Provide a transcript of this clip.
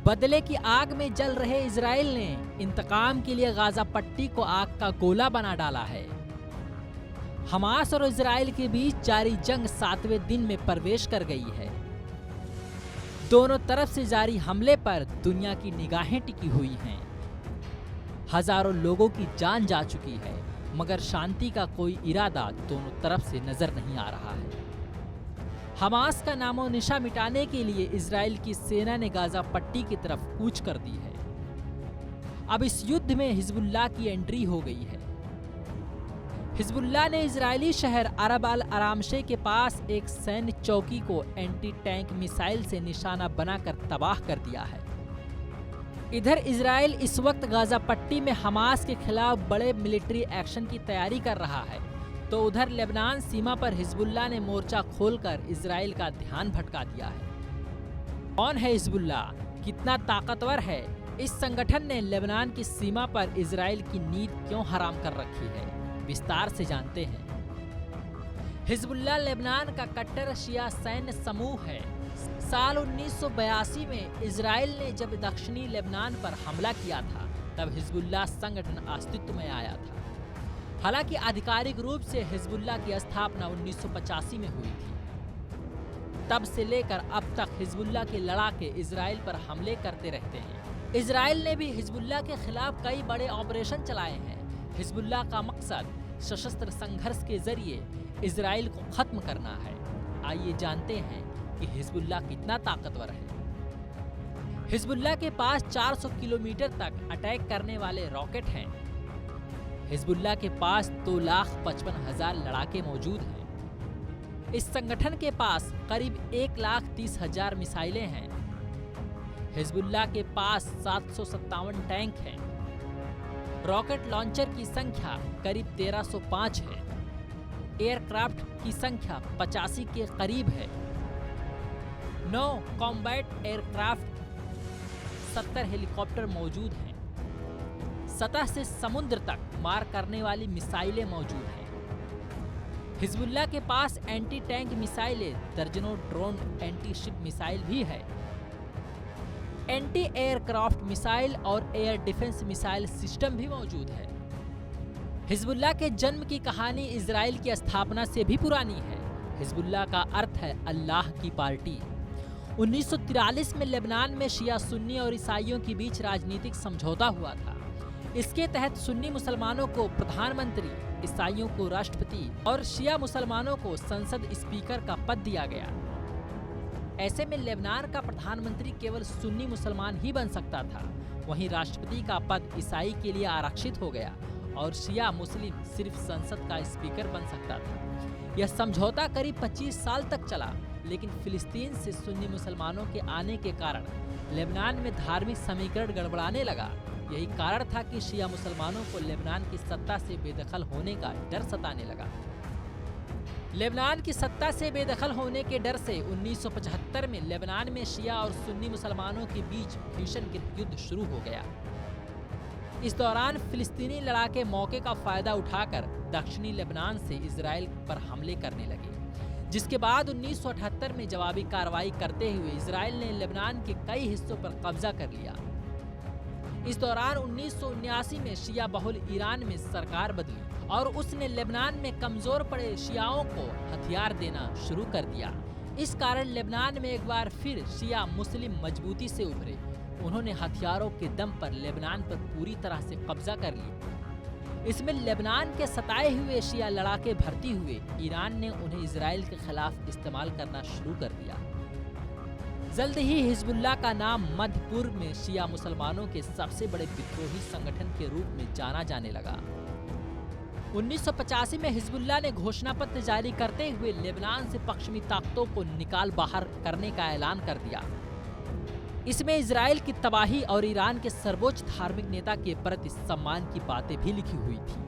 बदले की आग में जल रहे इजराइल ने इंतकाम के लिए गाजा पट्टी को आग का गोला बना डाला है। हमास और इजराइल के बीच जारी जंग 7वें दिन में प्रवेश कर गई है। दोनों तरफ से जारी हमले पर दुनिया की निगाहें टिकी हुई हैं। हजारों लोगों की जान जा चुकी है, मगर शांति का कोई इरादा दोनों तरफ से नजर नहीं आ रहा है। हमास का नामो निशा मिटाने के लिए इजराइल की सेना ने गाजा पट्टी की तरफ कूच कर दी है। अब इस युद्ध में हिजबुल्लाह की एंट्री हो गई है। हिजबुल्लाह ने इजरायली शहर अरब अल आरामशे के पास एक सैन्य चौकी को एंटी टैंक मिसाइल से निशाना बनाकर तबाह कर दिया है। इधर इजराइल इस वक्त गाजा पट्टी में हमास के खिलाफ बड़े मिलिट्री एक्शन की तैयारी कर रहा है, तो उधर लेबनान सीमा पर हिजबुल्लाह ने मोर्चा खोलकर इजराइल का ध्यान भटका दिया है। कौन है हिजबुल्लाह, कितना ताकतवर है? इस संगठन ने लेबनान की सीमा पर इजराइल की नींद क्यों हराम कर रखी है, विस्तार से जानते हैं। हिजबुल्लाह लेबनान का कट्टर शिया सैन्य समूह है। साल 1982 में इजराइल ने जब दक्षिणी लेबनान पर हमला किया था, तब हिजबुल्लाह संगठन अस्तित्व में आया था। हालांकि आधिकारिक रूप से हिजबुल्लाह की स्थापना 1985 में हुई थी। तब से लेकर अब तक हिजबुल्लाह के लड़ाके इजराइल पर हमले करते रहते हैं। इजराइल ने भी हिजबुल्लाह के खिलाफ कई बड़े ऑपरेशन चलाए हैं। हिजबुल्लाह का मकसद सशस्त्र संघर्ष के जरिए इजराइल को खत्म करना है। आइए जानते हैं कि हिजबुल्लाह कितना ताकतवर है। हिजबुल्लाह के पास 400 किलोमीटर तक अटैक करने वाले रॉकेट हैं। हिजबुल्लाह के पास 2,55,000 लड़ाके मौजूद हैं। इस संगठन के पास करीब 1,30,000 मिसाइलें हैं। हिजबुल्लाह के पास 757 टैंक हैं। रॉकेट लॉन्चर की संख्या करीब 1305 है। एयरक्राफ्ट की संख्या 85 के करीब है। 9 कॉम्बैट एयरक्राफ्ट, 70 हेलीकॉप्टर मौजूद हैं। सतह से समुद्र तक मार करने वाली मिसाइलें मौजूद हैं। हिजबुल्लाह के पास एंटी टैंक मिसाइलें, दर्जनों ड्रोन एंटी शिप मिसाइल भी है। एंटी एयरक्राफ्ट मिसाइल और एयर डिफेंस मिसाइल सिस्टम भी मौजूद है। हिजबुल्लाह के जन्म की कहानी इजराइल की स्थापना से भी पुरानी है। हिजबुल्लाह का अर्थ है अल्लाह की पार्टी। 1943 में लेबनान में शिया सुन्नी और ईसाइयों के बीच राजनीतिक समझौता हुआ था। इसके तहत सुन्नी मुसलमानों को प्रधानमंत्री, ईसाइयों को राष्ट्रपति और शिया मुसलमानों को संसद स्पीकर का पद दिया गया। ऐसे में लेबनान का प्रधानमंत्री केवल सुन्नी मुसलमान ही बन सकता था। वहीं राष्ट्रपति का पद ईसाई के लिए आरक्षित हो गया और शिया मुस्लिम सिर्फ संसद का स्पीकर बन सकता था। यह समझौता करीब 25 साल तक चला, लेकिन फिलिस्तीन से सुन्नी मुसलमानों के आने के कारण लेबनान में धार्मिक समीकरण गड़बड़ाने लगा। यही कारण था कि शिया मुसलमानों को लेबनान की सत्ता से बेदखल होने का डर सताने लगा। लेबनान की सत्ता से बेदखल होने के डर से 1975 में लेबनान में शिया और सुन्नी मुसलमानों के बीच भीषण युद्ध शुरू हो गया। इस दौरान फिलिस्तीनी लड़ाके मौके का फायदा उठाकर दक्षिणी लेबनान से इजराइल पर हमले करने लगे, जिसके बाद 1978 में जवाबी कार्रवाई करते हुए इजराइल ने लेबनान के कई हिस्सों पर कब्जा कर लिया। इस दौरान 1979 में शिया बहुल ईरान में सरकार बदली और उसने लेबनान में कमजोर पड़े शियाओं को हथियार देना शुरू कर दिया। इस कारण लेबनान में एक बार फिर शिया मुस्लिम मजबूती से उभरे। उन्होंने हथियारों के दम पर लेबनान पर पूरी तरह से कब्जा कर लिया। इसमें लेबनान के सताए हुए शिया लड़ाके भर्ती हुए। ईरान ने उन्हें इजराइल के खिलाफ इस्तेमाल करना शुरू कर दिया। जल्द ही हिजबुल्लाह का नाम मध्य पूर्व में शिया मुसलमानों के सबसे बड़े विद्रोही संगठन के रूप में जाना जाने लगा। 1985 में हिजबुल्लाह ने घोषणा पत्र जारी करते हुए लेबनान से पश्चिमी ताकतों को निकाल बाहर करने का ऐलान कर दिया। इसमें इजराइल की तबाही और ईरान के सर्वोच्च धार्मिक नेता के प्रति सम्मान की बातें भी लिखी हुई थी।